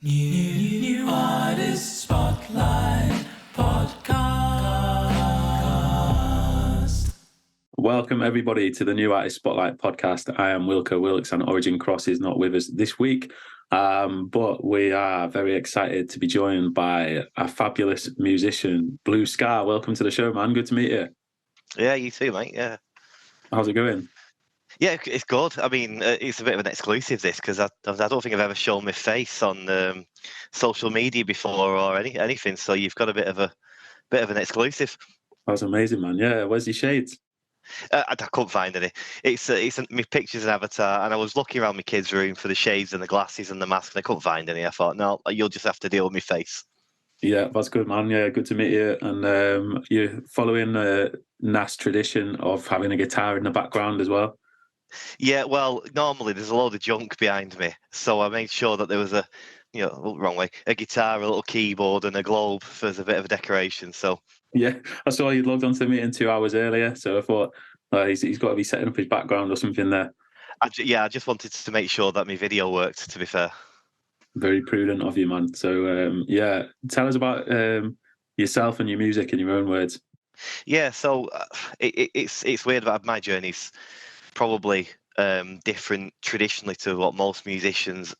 New Artist Spotlight Podcast. Welcome everybody to the New Artist Spotlight Podcast. I am Wilko Wilkes and Origin Cross is not with us this week, but we are very excited to be joined by a fabulous musician, Blue Scarr. Welcome to the show, man. Good to meet you. Yeah, you too, mate. Yeah. How's it going? Yeah, it's good. I mean, it's a bit of an exclusive, this, because I don't think I've ever shown my face on social media before or anything. So you've got a bit of an exclusive. That's amazing, man. Yeah, where's your shades? I couldn't find any. It's my picture's an avatar, and I was looking around my kids' room for the shades and the glasses and the mask, and I couldn't find any. I thought, no, you'll just have to deal with my face. Yeah, that's good, man. Yeah, good to meet you. And you're following the NAS tradition of having a guitar in the background as well. Yeah, well, normally there's a load of junk behind me, so I made sure that there was a guitar, a little keyboard, and a globe as a bit of a decoration. So yeah, I saw you logged onto the meeting 2 hours earlier, so I thought he's got to be setting up his background or something there. I just wanted to make sure that my video worked, to be fair. Very prudent of you, man. So yeah, tell us about yourself and your music in your own words. Yeah, so it's weird about my journey's probably different traditionally to what most musicians'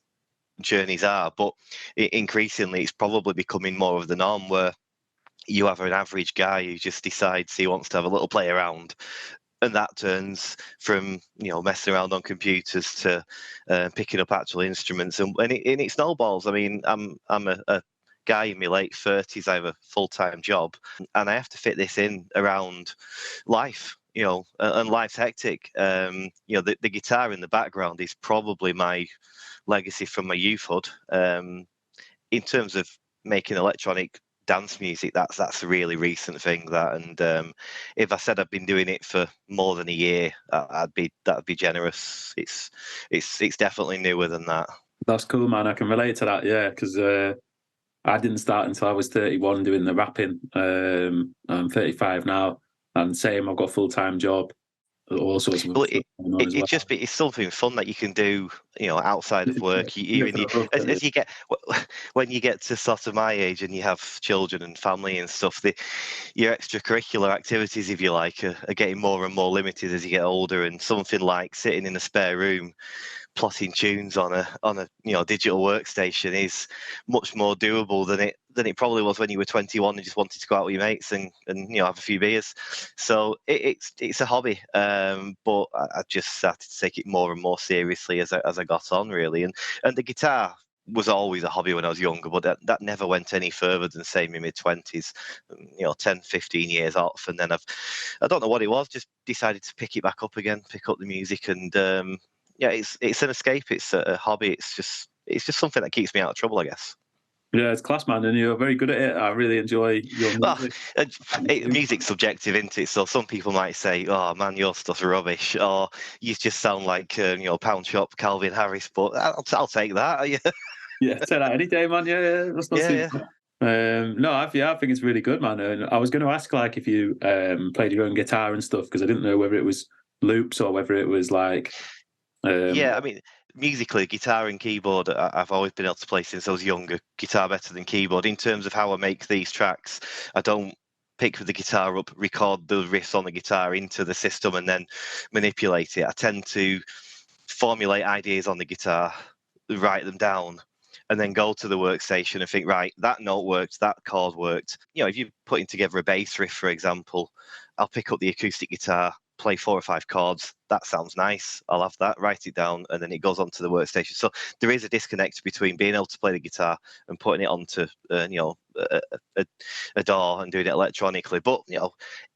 journeys are, but increasingly it's probably becoming more of the norm, where you have an average guy who just decides he wants to have a little play around, and that turns from messing around on computers to picking up actual instruments, and it snowballs. I mean, I'm a guy in my late 30s. I have a full-time job, and I have to fit this in around life. And life's hectic. The guitar in the background is probably my legacy from my youthhood. In terms of making electronic dance music, that's a really recent thing. And if I said I've been doing it for more than a year, that'd be generous. It's definitely newer than that. That's cool, man. I can relate to that. Yeah, because I didn't start until I was 31 doing the rapping. I'm 35 now. And same, I've got a full-time job, all sorts of. Well, it's something fun that you can do, outside of work. When you get to sort of my age and you have children and family and stuff, your extracurricular activities, if you like, are getting more and more limited as you get older. And something like sitting in a spare room plotting tunes on a digital workstation is much more doable than it probably was when you were 21 and just wanted to go out with your mates and have a few beers. So it's a hobby, but I just started to take it more and more seriously as I got on, really. And the guitar was always a hobby when I was younger, but that never went any further than, say, my mid-20s, 10, 15 years off. And then I don't know what it was, just decided to pick it back up again, pick up the music. And it's an escape. It's a hobby. It's just something that keeps me out of trouble, I guess. Yeah, it's class, man, and you're very good at it. I really enjoy your music. Music's subjective, isn't it? So some people might say, "Oh man, your stuff's rubbish," or "You just sound like Pound Shop Calvin Harris." But I'll take that. Yeah, take that any day, man. Yeah, that's not too bad. No, I think it's really good, man. And I was going to ask, like, if you played your own guitar and stuff, because I didn't know whether it was loops or whether it was like. Yeah, I mean, musically, guitar and keyboard, I've always been able to play since I was younger. Guitar better than keyboard. In terms of how I make these tracks, I don't pick the guitar up, record the riffs on the guitar into the system, and then manipulate it. I tend to formulate ideas on the guitar, write them down, and then go to the workstation and think, right, that note worked, that chord worked. If you're putting together a bass riff, for example, I'll pick up the acoustic guitar, play 4 or 5 chords. That sounds nice. I'll have that, write it down, and then it goes onto the workstation. So there is a disconnect between being able to play the guitar and putting it onto a DAW and doing it electronically. But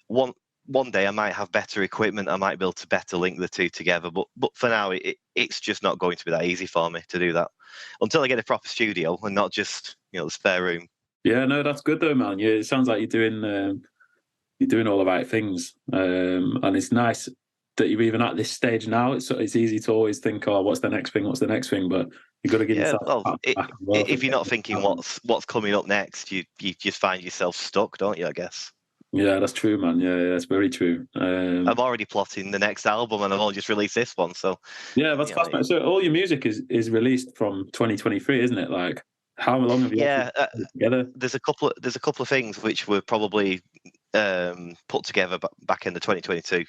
one day I might have better equipment. I might be able to better link the two together. But for now, it's just not going to be that easy for me to do that until I get a proper studio and not just the spare room. Yeah, no, that's good though, man. Yeah, it sounds like you're doing all the right things, and it's nice that you're even at this stage now. It's easy to always think, oh, what's the next thing, but you've got to give yourself back. If you're not thinking what's coming up next, you just find yourself stuck, don't you, I guess? Yeah, that's true, man. Yeah, that's very true. I'm already plotting the next album, and I've only just released this one. So yeah, that's fascinating. So all your music is released from 2023, isn't it? Like, How long have you Yeah, put it together? there's a couple of things which were probably put together back in the 2022.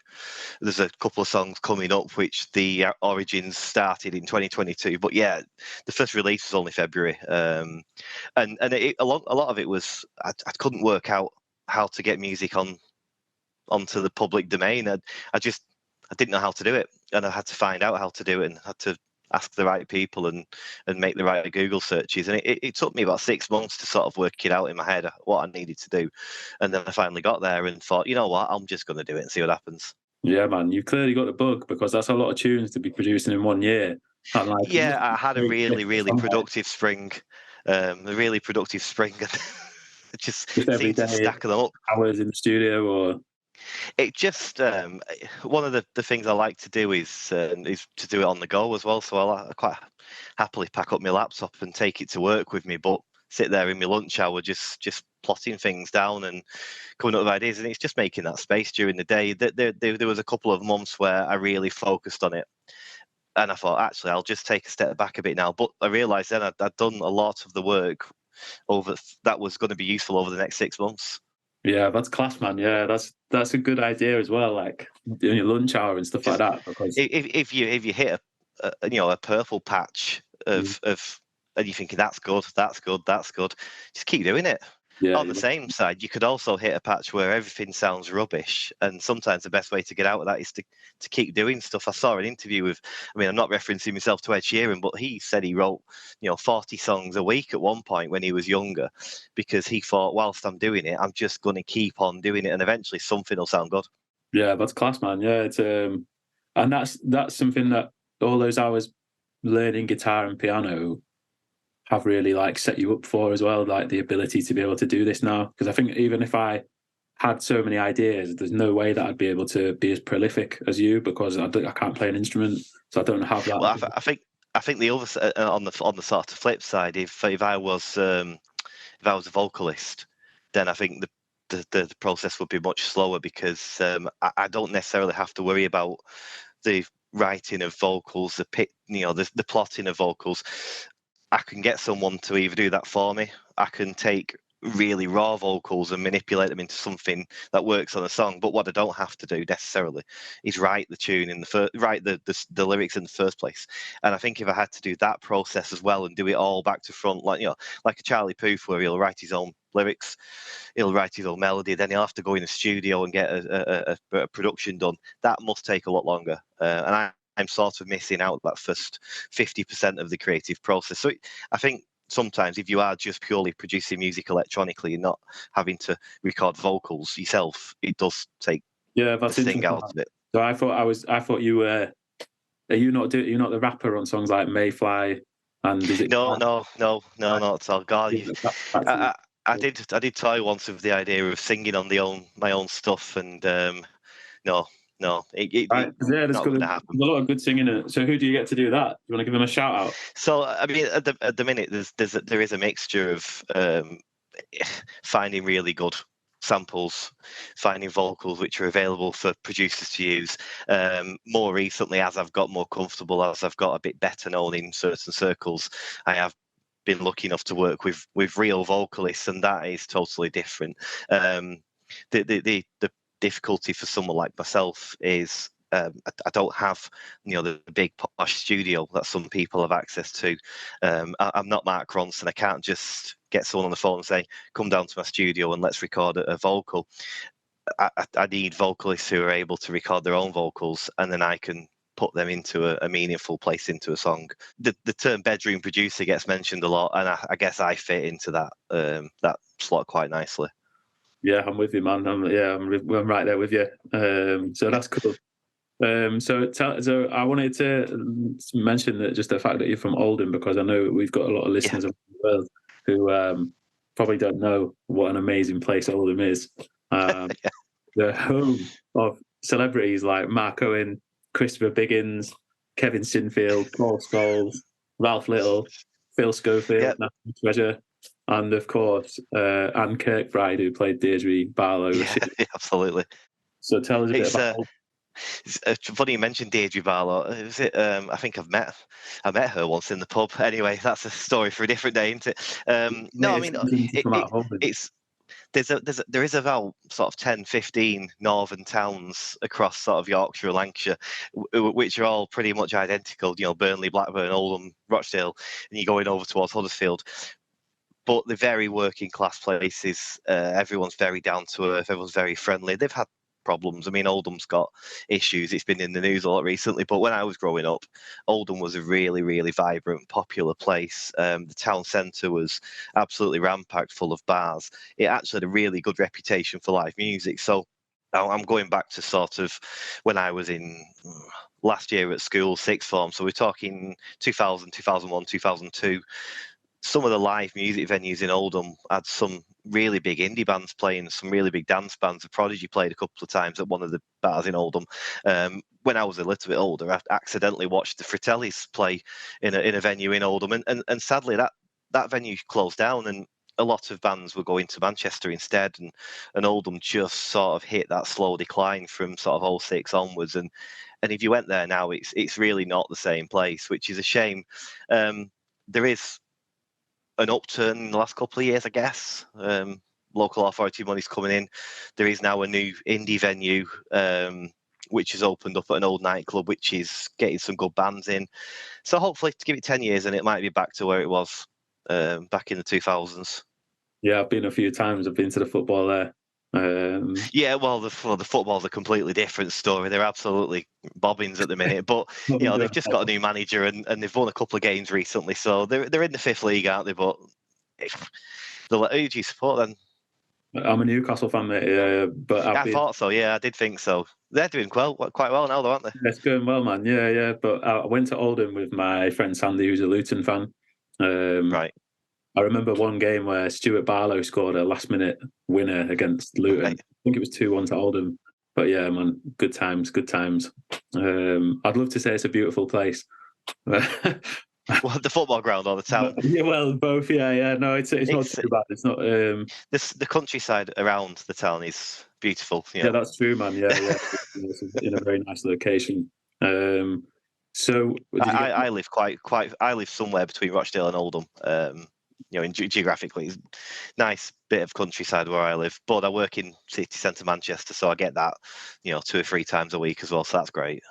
There's a couple of songs coming up which the origins started in 2022, but yeah, the first release was only February, and a lot of it was I couldn't work out how to get music onto the public domain. I didn't know how to do it, and I had to find out how to do it, and had to ask the right people and make the right Google searches. And it took me about 6 months to sort of work it out in my head what I needed to do. And then I finally got there and thought, you know what, I'm just going to do it and see what happens. Yeah, man, you've clearly got the bug, because that's a lot of tunes to be producing in 1 year. And like, Yeah, I had a really productive spring, and just just every seemed to day, stack them up. hours in the studio, or It just one of the things I like to do is to do it on the go as well. So I quite happily pack up my laptop and take it to work with me, but sit there in my lunch hour just plotting things down and coming up with ideas. And it's just making that space during the day. There was a couple of months where I really focused on it, and I thought, actually, I'll just take a step back a bit now. But I realised then I'd done a lot of the work that was going to be useful over the next 6 months. yeah, that's class, man. Yeah, that's a good idea as well. Like doing your lunch hour and stuff like that. Because if you hit a purple patch of and you're thinking that's good, just keep doing it. yeah, On the same side, you could also hit a patch where everything sounds rubbish, and sometimes the best way to get out of that is to keep doing stuff. I saw an interview with, I mean, I'm not referencing myself to Ed Sheeran, but he said he wrote 40 songs a week at one point when he was younger, because he thought, whilst I'm doing it, I'm just going to keep on doing it, and eventually something will sound good. yeah, that's class, man. Yeah, it's and that's something that all those hours learning guitar and piano have really like set you up for as well, like the ability to be able to do this now. Because I think even if I had so many ideas, there's no way that I'd be able to be as prolific as you, because I can't play an instrument, so I don't have that. Well, I think the other on the sort of flip side, if I was a vocalist, then I think the process would be much slower, because I don't necessarily have to worry about the writing of vocals, the plotting of vocals. I can get someone to either do that for me. I can take really raw vocals and manipulate them into something that works on a song. But what I don't have to do necessarily is write the tune write the lyrics in the first place. And I think if I had to do that process as well and do it all back to front, like a Charlie Puth, where he'll write his own lyrics, he'll write his own melody, then he'll have to go in the studio and get a production done. That must take a lot longer, and I'm sort of missing out that first 50% of the creative process. So I think sometimes if you are just purely producing music electronically and not having to record vocals yourself, it does take That's the thing out of it. So I thought you were. Are you not you're not the rapper on songs like Mayfly? And is it No, not at all. God, I did toy once with the idea of singing on my own stuff, and no, there's not going to happen. There's a lot of good singing in it. So who do you get to do that? You want to give them a shout out? So I mean, at the minute, there is a mixture of finding really good samples, finding vocals which are available for producers to use. More recently, as I've got more comfortable, as I've got a bit better known in certain circles, I have been lucky enough to work with real vocalists, and that is totally different. The difficulty for someone like myself is I don't have the big posh studio that some people have access to. I'm not Mark Ronson. I can't just get someone on the phone and say, come down to my studio and let's record a vocal. I need vocalists who are able to record their own vocals, and then I can put them into a meaningful place into a song. The term bedroom producer gets mentioned a lot, and I guess I fit into that slot quite nicely. Yeah, I'm with you, man. I'm right there with you. So that's cool. So I wanted to mention that, just the fact that you're from Oldham, because I know we've got a lot of listeners around the world who probably don't know what an amazing place Oldham is. The home of celebrities like Mark Owen, Christopher Biggins, Kevin Sinfield, Paul Scholes, Ralph Little, Phil Schofield, National Treasure, and of course Anne Kirkbride, who played Deirdre Barlow. Yeah, absolutely. So tell us a bit about It's funny you mentioned Deirdre Barlow. Is it? I think I met her once in the pub. Anyway, that's a story for a different day, isn't it? No, I It's mean something to come out of Holden. it's there is about sort of 10, 15 northern towns across sort of Yorkshire and Lancashire, which are all pretty much identical. You know, Burnley, Blackburn, Oldham, Rochdale, and you're going over towards Huddersfield. But they're very working class places. Everyone's very down to earth. Everyone's very friendly. They've had problems. I mean, Oldham's got issues. It's been in the news a lot recently. But when I was growing up, Oldham was a really, really vibrant, popular place. The town centre was absolutely rampacked full of bars. It actually had a really good reputation for live music. So I'm going back to sort of when I was in last year at school, sixth form. So we're talking 2000, 2001, 2002. Some of the live music venues in Oldham had some really big indie bands playing, some really big dance bands. The Prodigy played a couple of times at one of the bars in Oldham. When I was a little bit older, I accidentally watched the Fratellis play in a venue in Oldham, and sadly that venue closed down, and a lot of bands were going to Manchester instead, and Oldham just sort of hit that slow decline from sort of 06 onwards. And if you went there now, it's really not the same place, which is a shame. There is an upturn in the last couple of years, I guess. Local authority money's coming in. There is now a new indie venue, which has opened up at an old nightclub, which is getting some good bands in. So hopefully, to give it 10 years, and it might be back to where it was back in the 2000s. Yeah, I've been a few times. I've been to the football there. Yeah, well, the football's a completely different story. They're absolutely bobbins at the minute, but you know they've just got a new manager and they've won a couple of games recently, so they're in the fifth league, aren't they? But who do you support then? I'm a Newcastle fan, mate. But I thought so. Yeah, I did think so. They're doing quite well now, though, aren't they? Yeah, it's going well, man. Yeah. But I went to Oldham with my friend Sandy, who's a Luton fan. Right. I remember one game where Stuart Barlow scored a last-minute winner against Luton. Right. I think it was 2-1 to Oldham. But yeah, man, good times. I'd love to say it's a beautiful place. Well, the football ground or the town? Yeah, well, both. Yeah. No, it's not too bad. It's not. The countryside around the town is beautiful. Yeah, that's true, man. Yeah. It's in a very nice location. So I live I live somewhere between Rochdale and Oldham. You know, geographically, it's a nice bit of countryside where I live. But I work in city centre Manchester, so I get that, you know, 2 or 3 times a week as well. So that's great.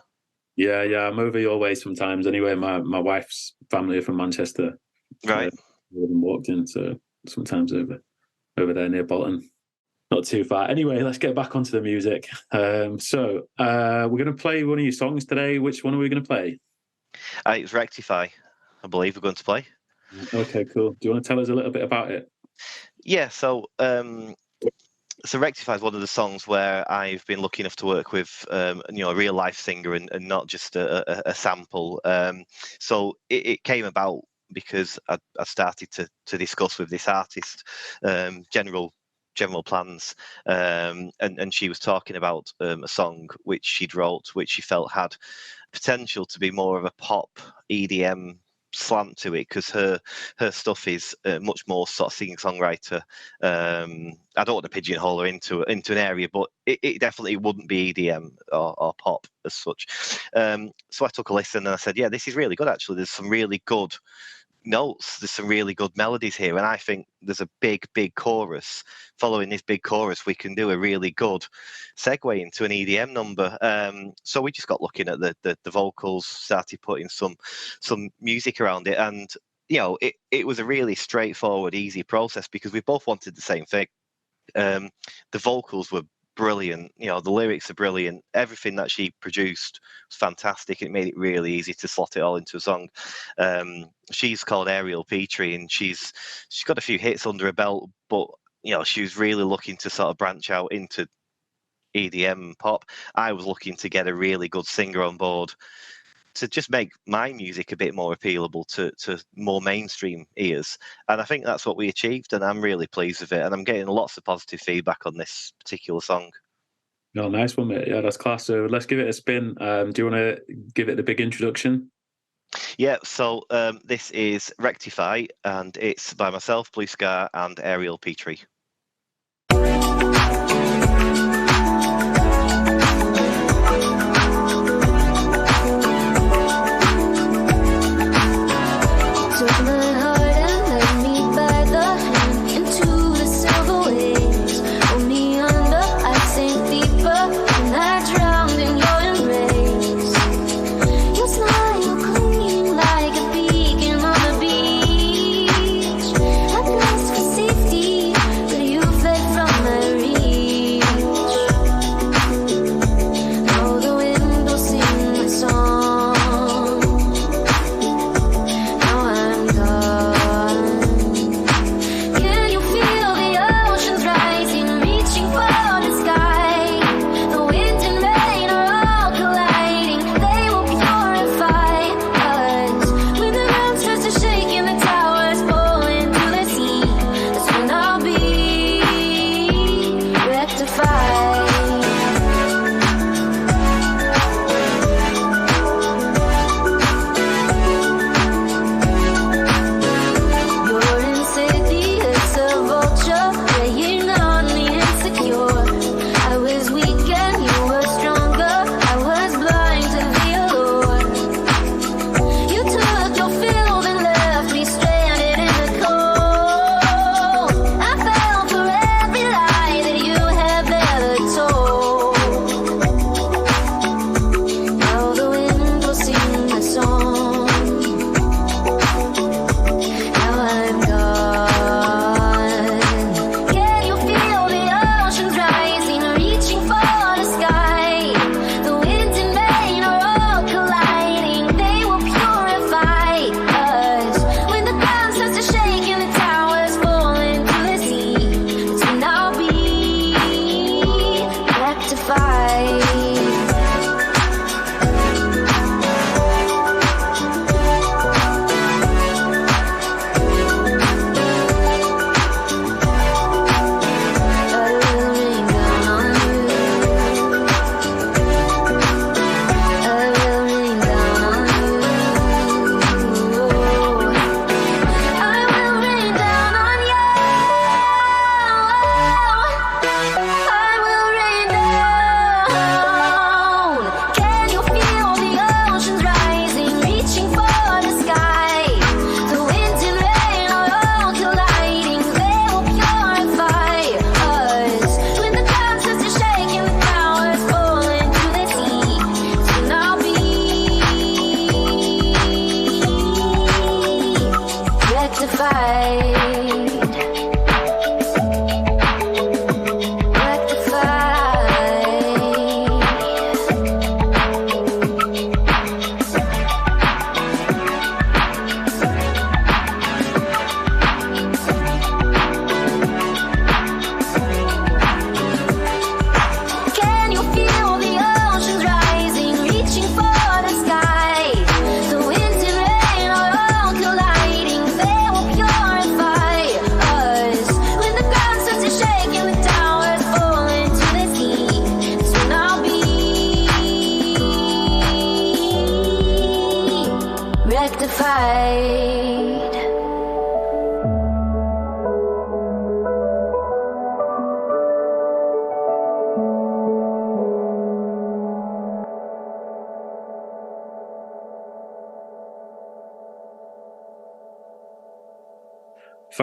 Yeah. I'm over your way sometimes. Anyway, my wife's family are from Manchester. Right. Walked in, so sometimes over there near Bolton. Not too far. Anyway, let's get back onto the music. So we're going to play one of your songs today. Which one are we going to play? It's Rectify, I believe we're going to play. Okay, cool. Do you want to tell us a little bit about it? Yeah, so Rectify is one of the songs where I've been lucky enough to work with, a real life singer and not just a sample. So it came about because I started to discuss with this artist general plans, and she was talking about a song which she'd wrote, which she felt had potential to be more of a pop EDM slant to it, because her stuff is much more sort of singer-songwriter. I don't want to pigeonhole her into an area, but it definitely wouldn't be EDM or pop as such. So I took a listen and I said, yeah, this is really good actually. There's some really good notes, there's some really good melodies here, and I think there's a big chorus. Following this big chorus, we can do a really good segue into an EDM number. So we just got looking at the vocals, started putting some music around it, and you know, it was a really straightforward, easy process because we both wanted the same thing. The vocals were brilliant, you know, the lyrics are brilliant, everything that she produced was fantastic. It made it really easy to slot it all into a song. She's called Ariel Petrie, and she's got a few hits under her belt, but you know, she was really looking to sort of branch out into EDM pop. I was looking to get a really good singer on board to just make my music a bit more appealable to more mainstream ears. And I think that's what we achieved, and I'm really pleased with it. And I'm getting lots of positive feedback on this particular song. No, nice one, mate. Yeah, that's class. So let's give it a spin. Do you want to give it the big introduction? Yeah, so this is Rectify, and it's by myself, Blue Scarr, and Ariel Petrie.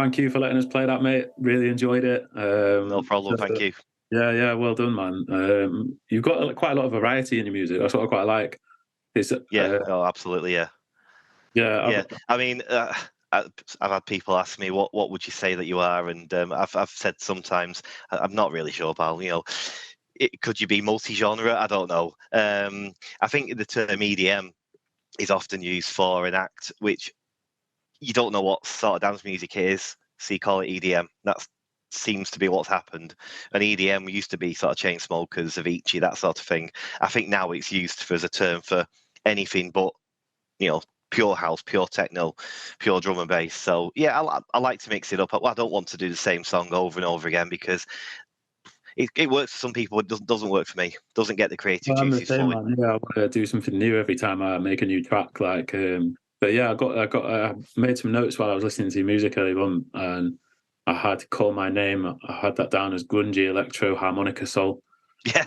thank you for letting us play that, mate. Really enjoyed it. No problem. Thank you. Yeah, well done, man. You've got quite a lot of variety in your music. That's what I quite like. It's Oh, absolutely, yeah. yeah. I mean, I've had people ask me what would you say that you are, and I've said sometimes I'm not really sure, pal. Could you be multi-genre? I don't know. I think the term EDM is often used for an act which you don't know what sort of dance music it is, so you call it EDM. That seems to be what's happened. And EDM used to be sort of Chainsmokers, Avicii, that sort of thing. I think now it's used as a term for anything but, pure house, pure techno, pure drum and bass. So yeah, I like to mix it up. I don't want to do the same song over and over again because it works for some people, it doesn't work for me. Doesn't get the creative I'm the juices same, flowing. man. Yeah, I want to do something new every time I make a new track. But yeah, I made some notes while I was listening to your music earlier on, and I had to call my name. I had that down as grungy electro harmonica soul. Yeah.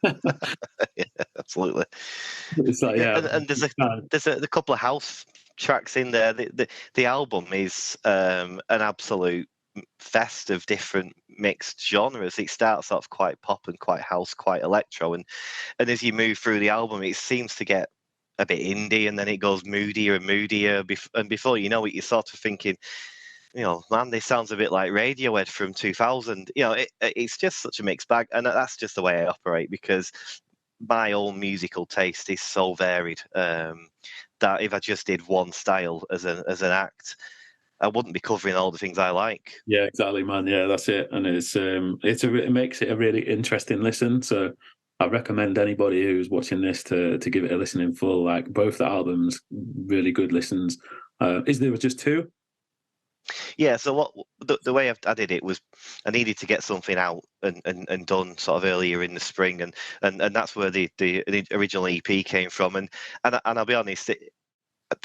Yeah, absolutely. It's like, Yeah, yeah, and there's a couple of house tracks in there. The album is an absolute fest of different mixed genres. It starts off quite pop and quite house, quite electro, and as you move through the album, it seems to get a bit indie, and then it goes moodier and moodier. And before you know it, you're sort of thinking, man, this sounds a bit like Radiohead from 2000. It's just such a mixed bag, and that's just the way I operate because my own musical taste is so varied that if I just did one style as an act, I wouldn't be covering all the things I like. Yeah, exactly, man. Yeah, that's it. And it makes it a really interesting listen. So I recommend anybody who's watching this to give it a listen in full. Like both the albums, really good listens. Is there just two? Yeah, so what the way I did it was I needed to get something out and done sort of earlier in the spring, and that's where the original EP came from. And I'll be honest,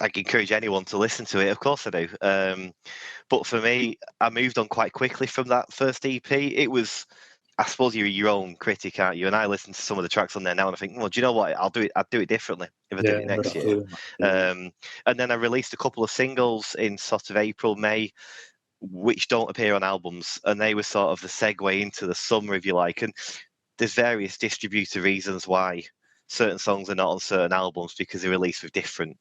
I encourage anyone to listen to it. Of course I do. But for me, I moved on quite quickly from that first EP. It was, I suppose you're your own critic, aren't you? And I listen to some of the tracks on there now, and I think, well, do you know what? I'd do it differently if I did it next year. And then I released a couple of singles in sort of April, May, which don't appear on albums, and they were sort of the segue into the summer, if you like. And there's various distributor reasons why certain songs are not on certain albums because they're released with different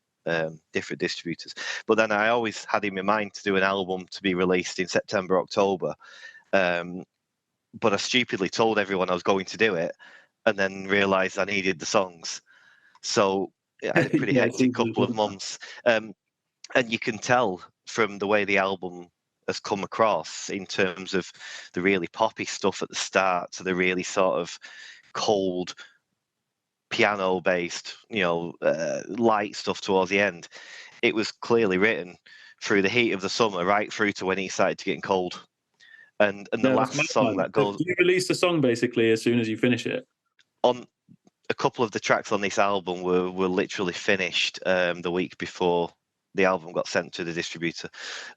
distributors. But then I always had in my mind to do an album to be released in September, October. But I stupidly told everyone I was going to do it, and then realised I needed the songs. So I had a pretty hectic couple of months. And you can tell from the way the album has come across in terms of the really poppy stuff at the start to the really sort of cold piano based, light stuff towards the end. It was clearly written through the heat of the summer right through to when it started to getting cold. And the last song that goes... You release the song basically as soon as you finish it? On a couple of the tracks on this album were literally finished the week before the album got sent to the distributor.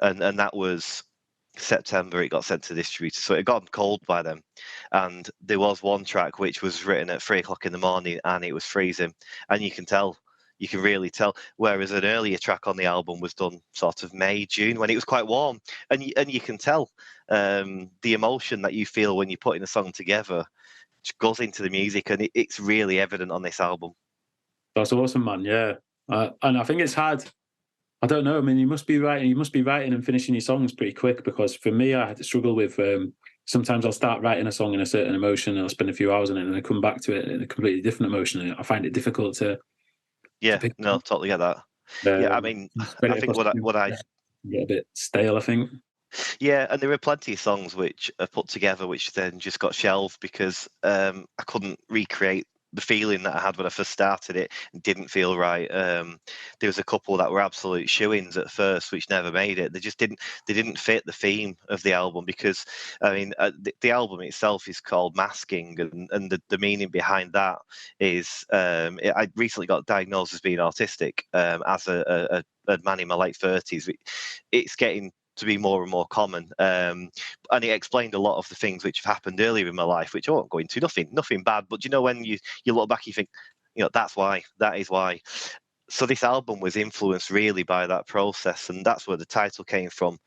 And that was September, it got sent to the distributor. So it got cold by then. And there was one track which was written at 3:00 in the morning and it was freezing. And you can really tell. Whereas an earlier track on the album was done sort of May, June, when it was quite warm. And you can tell the emotion that you feel when you're putting a song together goes into the music, and it's really evident on this album. That's awesome, man. Yeah. And I think it's hard. I don't know. I mean, you must be writing and finishing your songs pretty quick, because for me, I had to struggle with, sometimes I'll start writing a song in a certain emotion and I'll spend a few hours on it and then I come back to it in a completely different emotion. And I find it difficult to pick up. Totally get that. I mean, I think what I get a bit stale, I think. Yeah, and there were plenty of songs which are put together which then just got shelved because I couldn't recreate the feeling that I had when I first started it. It didn't feel right. There was a couple that were absolute shoo-ins at first which never made it. They didn't fit the theme of the album, because I mean the album itself is called Masking, and the meaning behind that is I recently got diagnosed as being autistic as a man in my late 30s. It's getting to be more and more common, and it explained a lot of the things which have happened earlier in my life, which I won't go into. Nothing bad, but when you look back, you think, that is why. So this album was influenced really by that process, and that's where the title came from,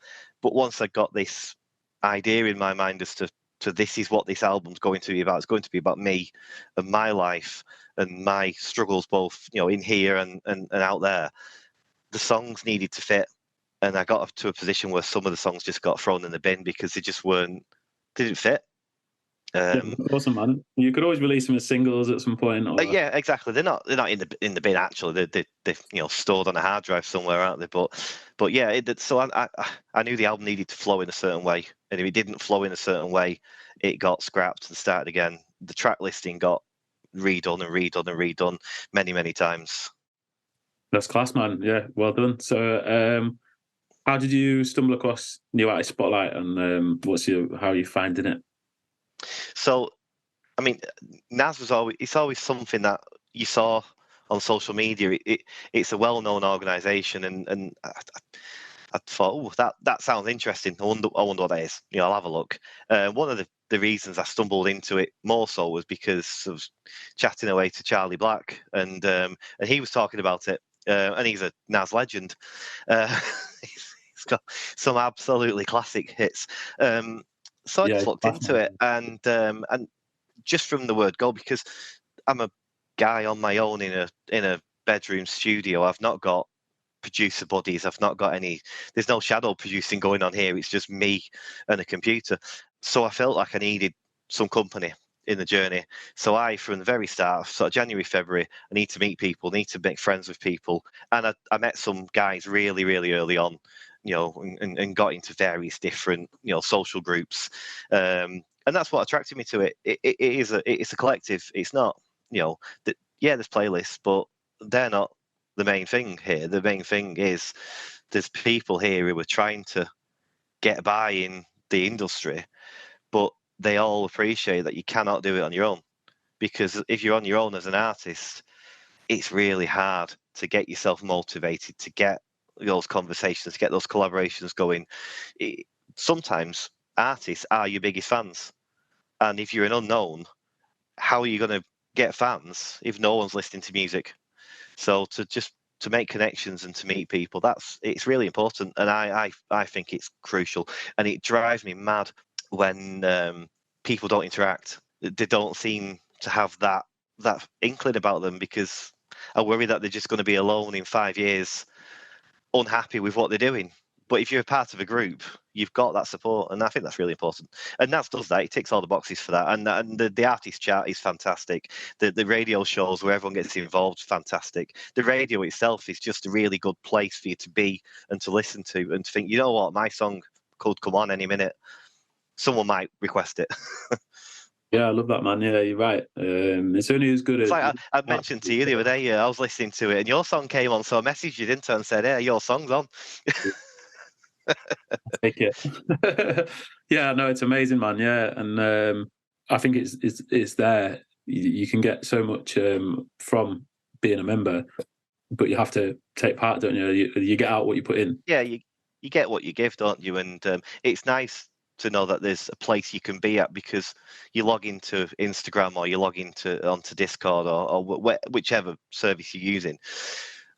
But once I got this idea in my mind as to this is what this album's going to be about. It's going to be about me and my life and my struggles, both in here and out there. The songs needed to fit, and I got to a position where some of the songs just got thrown in the bin because they just didn't fit. Awesome, man. You could always release them as singles at some point. Or... yeah, exactly. They're not in the bin actually. They're stored on a hard drive somewhere, aren't they? But yeah. So I knew the album needed to flow in a certain way, and if it didn't flow in a certain way, it got scrapped and started again. The track listing got redone many times. That's class, man. Yeah, well done. So, how did you stumble across New Artist Spotlight, and how are you finding it? So, I mean, NAS was always something that you saw on social media. It's a well-known organisation, and I thought, oh, that sounds interesting. I wonder what that is. I'll have a look. One of the reasons I stumbled into it more so was because I was chatting away to Charlie Black, and he was talking about it, and he's a NAS legend. He's got some absolutely classic hits. So I just looked into it, and just from the word go, because I'm a guy on my own in a bedroom studio. I've not got producer buddies. I've not got any. There's no shadow producing going on here. It's just me and a computer. So I felt like I needed some company in the journey. So from the very start, sort of January, February, I need to meet people, need to make friends with people, and I met some guys really early on. And got into various different, social groups, and that's what attracted me to it. It's a collective. It's not, there's playlists, but they're not the main thing here. The main thing is there's people here who are trying to get by in the industry, but they all appreciate that you cannot do it on your own, because if you're on your own as an artist, it's really hard to get yourself motivated, to get those conversations, to get those collaborations going. Sometimes artists are your biggest fans, and if you're an unknown, how are you going to get fans if no one's listening to music? So to make connections and to meet people, it's really important, and I think it's crucial. And it drives me mad when people don't interact. They don't seem to have that inkling about them, because I worry that they're just going to be alone in 5 years, unhappy with what they're doing. But if you're a part of a group, you've got that support, and I think that's really important. And NAS does that; it ticks all the boxes for that. And the artist chat is fantastic. The radio shows where everyone gets involved, fantastic. The radio itself is just a really good place for you to be and to listen to, and to think, you know what, my song could come on any minute. Someone might request it. Yeah, I love that, man. Yeah, you're right. It's only as good as... Like I mentioned to you the other day, I was listening to it, and your song came on, so I messaged you, didn't I, and said, hey, your song's on. Take it. Yeah, no, it's amazing, man. Yeah, and I think it's there. You can get so much from being a member, but you have to take part, don't you? You get out what you put in. Yeah, you get what you give, don't you? And it's nice to know that there's a place you can be at, because you log into Instagram or you log onto Discord or whichever service you're using,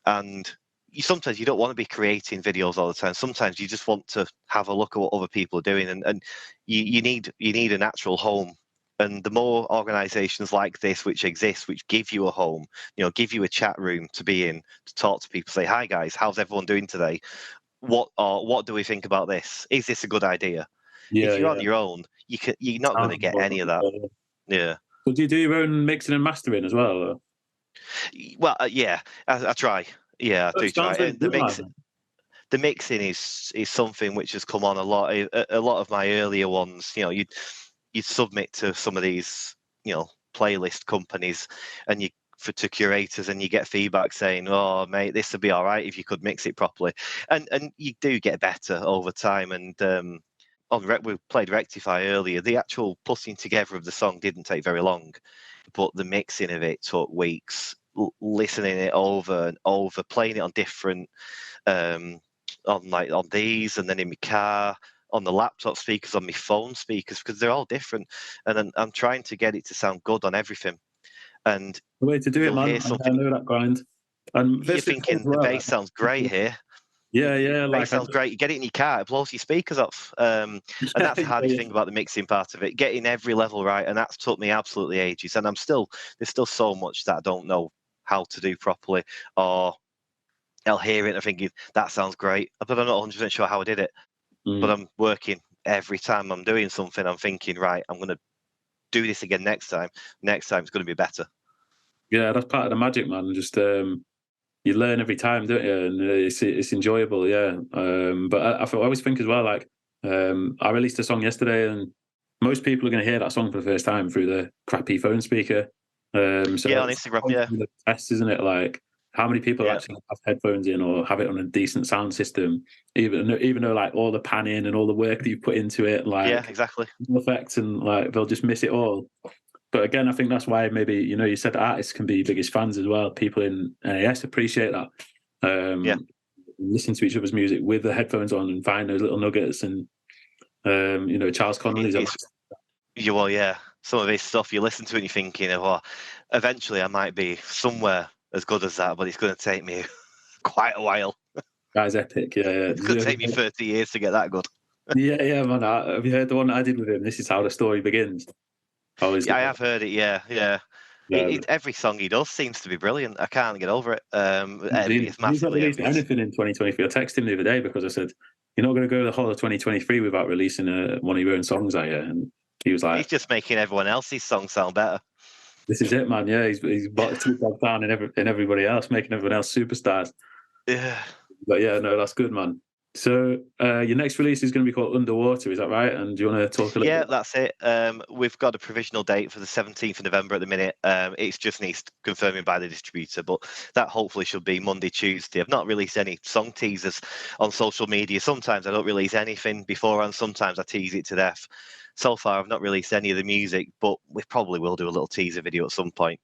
and sometimes you don't want to be creating videos all the time. Sometimes you just want to have a look at what other people are doing, and you need a natural home. And the more organisations like this which exist, which give you a home, give you a chat room to be in, to talk to people, say, hi guys, how's everyone doing today? What do we think about this? Is this a good idea? Yeah, if you're on your own, you're not going to get any of that. Yeah. So do you do your own mixing and mastering as well? Or? Well, yeah, I try. Yeah, I do try. The mixing is something which has come on a lot. A lot of my earlier ones, you'd submit to some of these, playlist companies, and to curators, and you get feedback saying, "Oh, mate, this would be all right if you could mix it properly," and you do get better over time. And we played Rectify earlier. The actual putting together of the song didn't take very long, but the mixing of it took weeks. Listening it over and over, playing it on different, on these, and then in my car, on the laptop speakers, on my phone speakers, because they're all different, and then I'm trying to get it to sound good on everything. And the way to do it, man. I know that grind. And you're thinking the bass sounds great here. Yeah. It sounds great. You get it in your car, it blows your speakers off. And that's the hardest thing about the mixing part of it, getting every level right. And that's took me absolutely ages. And there's still so much that I don't know how to do properly, or I'll hear it and I'm thinking, that sounds great, but I'm not 100% sure how I did it. But I'm working every time I'm doing something. I'm thinking, right, I'm going to do this again next time. Next time it's going to be better. Yeah, that's part of the magic, man. Just you learn every time, don't you? And it's enjoyable, yeah. But I always think as well, like I released a song yesterday, and most people are going to hear that song for the first time through the crappy phone speaker. So yeah, on Instagram, yeah. The test, isn't it? Like how many people actually have headphones in or have it on a decent sound system, even though like all the panning and all the work that you put into it, like exactly, effects, and like they'll just miss it all. But again, I think that's why maybe, you said artists can be biggest fans as well. People in NAS appreciate that. Listen to each other's music with the headphones on and find those little nuggets. And, Charles Connolly's. Some of his stuff, you listen to it and you're thinking, eventually I might be somewhere as good as that, but it's going to take me quite a while. Guy's epic, yeah. It's going to take me 30 years to get that good. Yeah, man. Have you heard the one that I did with him? This is how the story begins. I have heard it, yeah. Every song he does seems to be brilliant. I can't get over it. It's massively. He's not released anything in 2023. I texted him the other day because I said, "You're not going to go the whole of 2023 without releasing one of your own songs, are you?" And he was like, "He's just making everyone else's songs sound better." This is it, man. Yeah, he's bought two dogs down in everybody else, making everyone else superstars. Yeah. But yeah, no, that's good, man. So your next release is going to be called Underwater, is that right? And do you want to talk a little bit? Yeah, that's it. We've got a provisional date for the 17th of November at the minute. It's just needs confirming by the distributor, but that hopefully should be Monday, Tuesday. I've not released any song teasers on social media. Sometimes I don't release anything beforehand. Sometimes I tease it to death. So far, I've not released any of the music, but we probably will do a little teaser video at some point.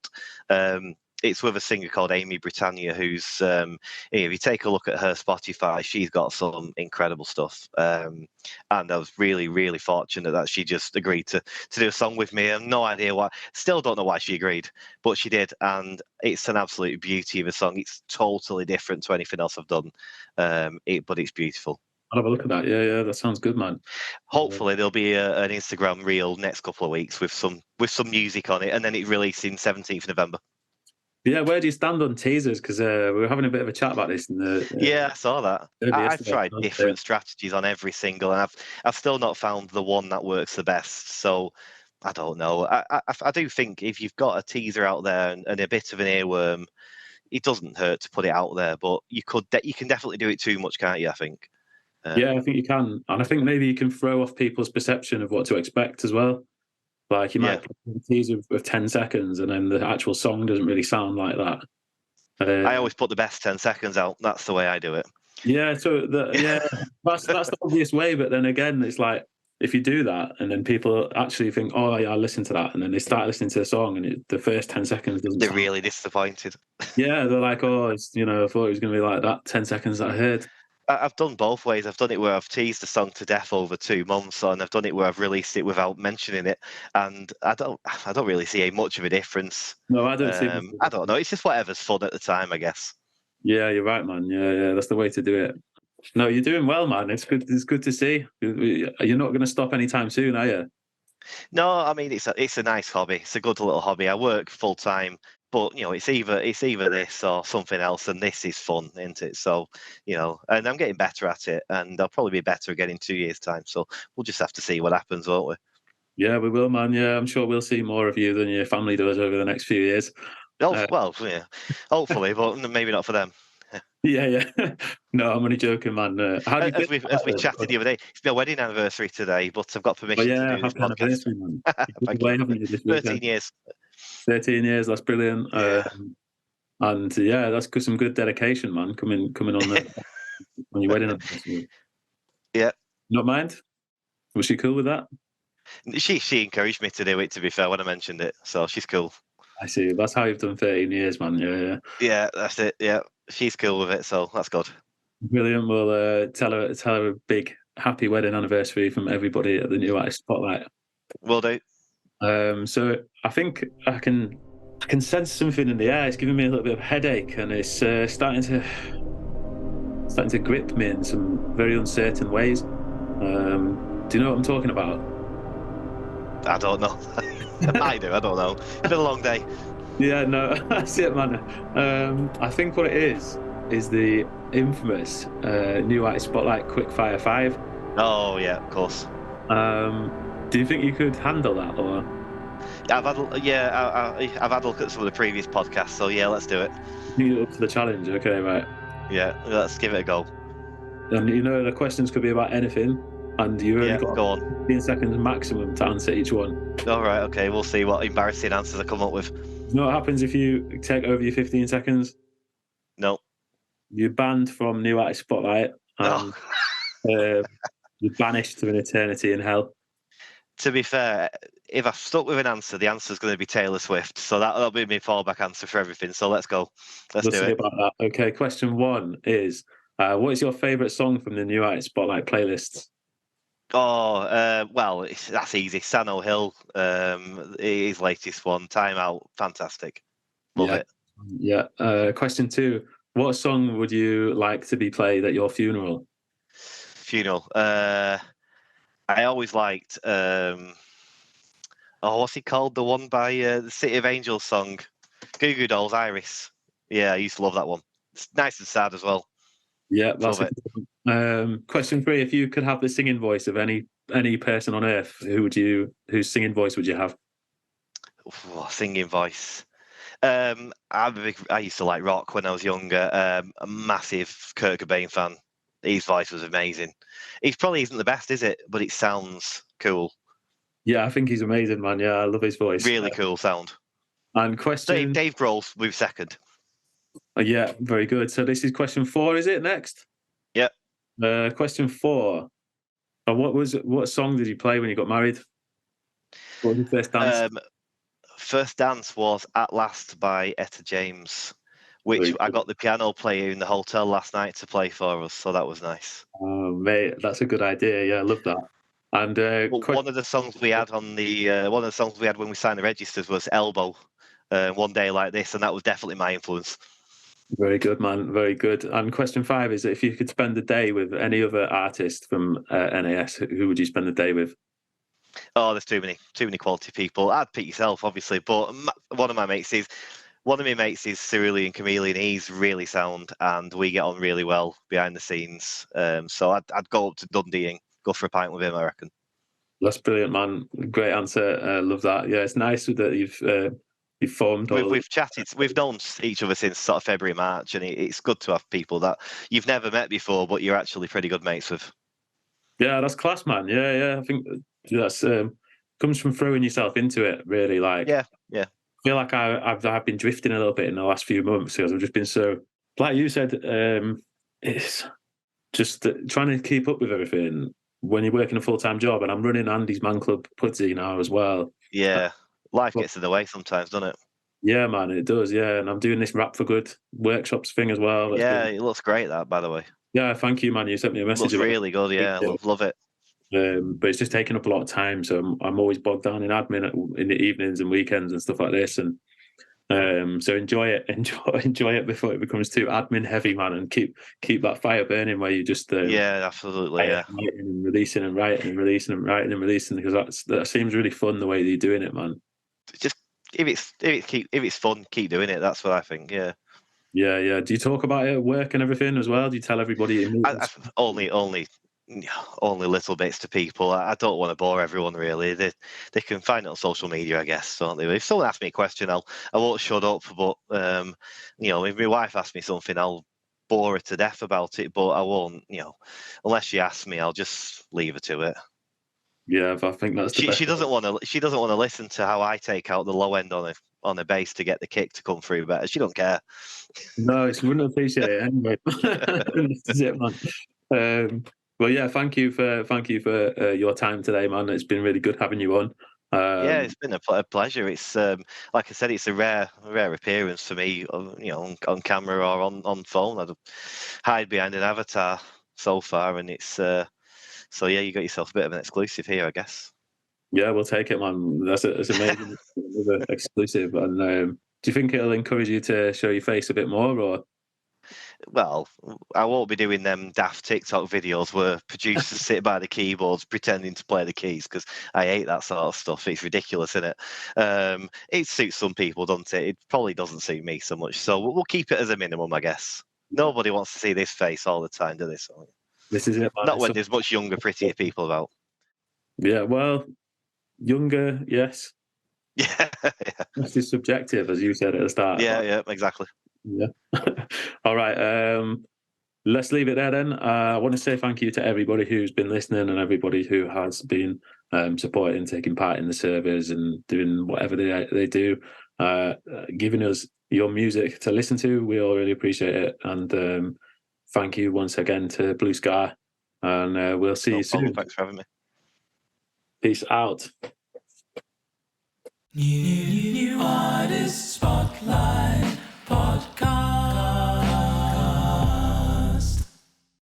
It's with a singer called Amy Britannia, who's, if you take a look at her Spotify, she's got some incredible stuff. And I was really, really fortunate that she just agreed to do a song with me. I have no idea why. Still don't know why she agreed, but she did. And it's an absolute beauty of a song. It's totally different to anything else I've done, but it's beautiful. I'll have a look at that. Yeah, that sounds good, man. Hopefully there'll be an Instagram reel next couple of weeks with some music on it, and then it releasing 17th November. Yeah, where do you stand on teasers? Because we were having a bit of a chat about this. I saw that. I've tried different strategies on every single, and I've still not found the one that works the best. So I don't know. I do think if you've got a teaser out there and a bit of an earworm, it doesn't hurt to put it out there. But you can definitely do it too much, can't you? I think. Yeah, I think you can, and I think maybe you can throw off people's perception of what to expect as well. Like you might put a teaser of 10 seconds, and then the actual song doesn't really sound like that. I always put the best 10 seconds out. That's the way I do it. Yeah, so that's the obvious way. But then again, it's like if you do that, and then people actually think, "Oh, yeah, I'll listen to that," and then they start listening to the song, and the first 10 seconds doesn't. They're really disappointed. Yeah, they're like, "Oh, I thought it was going to be like that 10 seconds that I heard." I've done both ways. I've done it where I've teased the song to death over 2 months, and I've done it where I've released it without mentioning it. And I don't really see much of a difference. No, I don't see. I don't know. It's just whatever's fun at the time, I guess. Yeah, you're right, man. Yeah, that's the way to do it. No, you're doing well, man. It's good. It's good to see. You're not going to stop anytime soon, are you? No, I mean it's a nice hobby. It's a good little hobby. I work full time. But it's either this or something else, and this is fun, isn't it? So and I'm getting better at it, and I'll probably be better again in 2 years' time. So we'll just have to see what happens, won't we? Yeah, we will, man. Yeah, I'm sure we'll see more of you than your family does over the next few years. Well, yeah, hopefully, but maybe not for them. Yeah. No, I'm only joking, man. As we chatted the other day, it's my wedding anniversary today, but I've got permission to do this podcast. Man. Thank you. 13 years. 13 years, that's brilliant. Yeah. And that's some good dedication, man, coming on on your wedding anniversary. Yeah. Not mind? Was she cool with that? She encouraged me to do it, to be fair, when I mentioned it. So she's cool. I see. That's how you've done 13 years, man. Yeah. Yeah, that's it. Yeah. She's cool with it, so that's good. Brilliant. We'll tell her a big happy wedding anniversary from everybody at the New Artist Spotlight. Will do. So I think I can sense something in the air. It's giving me a little bit of a headache, and it's starting to starting to grip me in some very uncertain ways. Do you know what I'm talking about? I don't know. I do. I don't know. It's been a long day. Yeah, no, that's it, man. I think what it is the infamous new artist spotlight quickfire 5. Oh yeah, of course. Do you think you could handle that, or? I've had a look at some of the previous podcasts. So yeah, let's do it. You up for the challenge? Okay, right. Yeah, let's give it a go. And you know the questions could be about anything, and you've only got Go on. 15 seconds maximum to answer each one. All right, okay. We'll see what embarrassing answers I come up with. You know what happens if you take over your 15 seconds? No. You're banned from New Artist Spotlight, and you're banished to an eternity in hell. To be fair, if I stuck with an answer, the answer's going to be Taylor Swift. So that'll be my fallback answer for everything. So let's go. Let's do it. About that. Okay, question 1 is, what is your favourite song from the New Artist Spotlight playlists? Oh, well, that's easy. Sano Hill, his latest one, Time Out, fantastic. Love it. Yeah. Question 2, what song would you like to be played at your funeral? Funeral. I always liked, what's he called? The one by the City of Angels song, Goo Goo Dolls, Iris. Yeah, I used to love that one. It's nice and sad as well. Yeah, that's it. Question 3, if you could have the singing voice of any person on earth, whose singing voice would you have? Singing voice. I used to like rock when I was younger. A massive Kurt Cobain fan. His voice was amazing. He probably isn't the best, is it? But it sounds cool. Yeah, I think he's amazing, man. Yeah, I love his voice. Really cool sound. And question... Dave Grohl's with second. Yeah, very good. So this is question 4, is it, next? Yeah. Question 4. What song did you play when you got married? What was your first dance? First dance was At Last by Etta James, which I got the piano player in the hotel last night to play for us, so that was nice. Oh, mate, that's a good idea. Yeah, I love that. And one of the songs we had when we signed the registers was Elbow, One Day Like This, and that was definitely my influence. Very good, man. Very good. And question 5 is, if you could spend a day with any other artist from NAS, who would you spend the day with? Oh, there's too many quality people. I'd pick yourself, obviously, but one of my mates is Cerulean Chameleon. He's really sound, and we get on really well behind the scenes. So I'd go up to Dundee and go for a pint with him, I reckon. That's brilliant, man. Great answer. Love that. Yeah, it's nice that you've formed. We've chatted. We've known each other since sort of February, March, and it's good to have people that you've never met before, but you're actually pretty good mates with. Yeah, that's class, man. Yeah. I think that's comes from throwing yourself into it, really. Like, yeah. I feel like I've been drifting a little bit in the last few months because I've just been so, like you said, it's just trying to keep up with everything when you're working a full-time job, and I'm running Andy's Man Club Pudsey now as well. Yeah, life gets in the way sometimes, doesn't it? Yeah, man, it does. Yeah, and I'm doing this Rap for Good workshops thing as well. It looks great, that, by the way. Yeah, thank you, man. You sent me a message. Looks really good. Yeah, love it. But it's just taking up a lot of time, so I'm always bogged down in admin in the evenings and weekends and stuff like this. And so enjoy it before it becomes too admin heavy, man. And keep that fire burning where you just absolutely, writing and releasing and writing and releasing and writing and releasing, because that seems really fun the way that you're doing it, man. Just if it's fun, keep doing it. That's what I think. Yeah. Yeah. Do you talk about it at work and everything as well? Do you tell everybody? Only little bits to people. I don't want to bore everyone, really. They can find it on social media, I guess, don't they? If someone asks me a question, I won't shut up. But if my wife asks me something, I'll bore her to death about it. But I won't, unless she asks me, I'll just leave her to it. Yeah, I think that's the best. She doesn't want to listen to how I take out the low end on a bass to get the kick to come through better. She don't care. No, she wouldn't appreciate it anyway. This is it, man. Well, yeah, thank you for your time today, man. It's been really good having you on. Yeah, it's been a pleasure. It's like I said, it's a rare appearance for me. On camera or on phone. I'd hide behind an avatar so far, and it's so yeah, you got yourself a bit of an exclusive here, I guess. Yeah, we'll take it, man. That's amazing. Exclusive. And do you think it'll encourage you to show your face a bit more, or? well, I won't be doing them daft TikTok videos where producers sit by the keyboards pretending to play the keys, because I hate that sort of stuff. It's ridiculous, isn't it? It suits some people, doesn't it? It probably doesn't suit me so much. So we'll keep it as a minimum, I guess. Nobody wants to see this face all the time, do they? So, This is it, man. not when there's much younger, prettier people about. Yeah, well, younger, yes. Yeah, This is subjective, as you said at the start. yeah, exactly. Yeah. All right. Let's leave it there then. I want to say thank you to everybody who's been listening and everybody who has been supporting, taking part in the surveys and doing whatever they do, giving us your music to listen to. We all really appreciate it. And thank you once again to Blue Scarr. And we'll see you soon. Thanks for having me. Peace out. New artist spotlight.